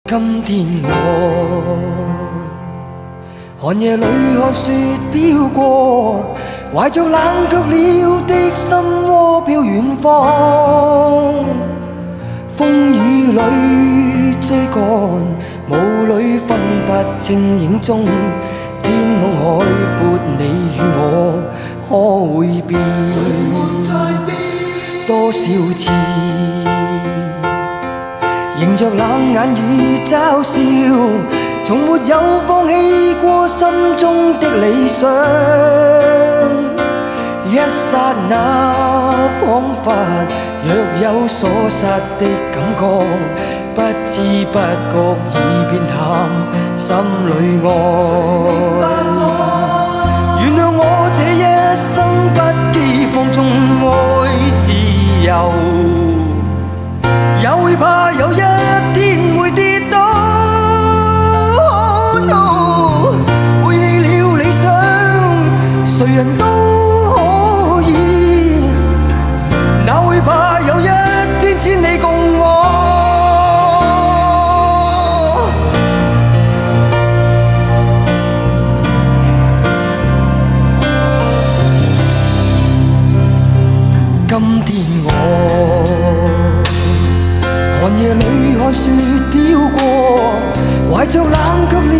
今天我寒夜裏看雪飄過，懷着冷卻了的心窩飄遠方。風雨裏追趕，霧裏分不清影蹤。天空海闊，你與我可會變？多少次迎着冷眼與嘲笑，從沒有放棄過心中的理想。一剎那彷彿若有所失的感覺，不知不覺已變淡心裏愛。原諒我這一生不羈放縱愛自由，也會怕有一天會跌倒。背棄了理想，誰人都可以，哪會怕有一天只你共我。今天我寒夜裏看雪飄過，懷着冷卻了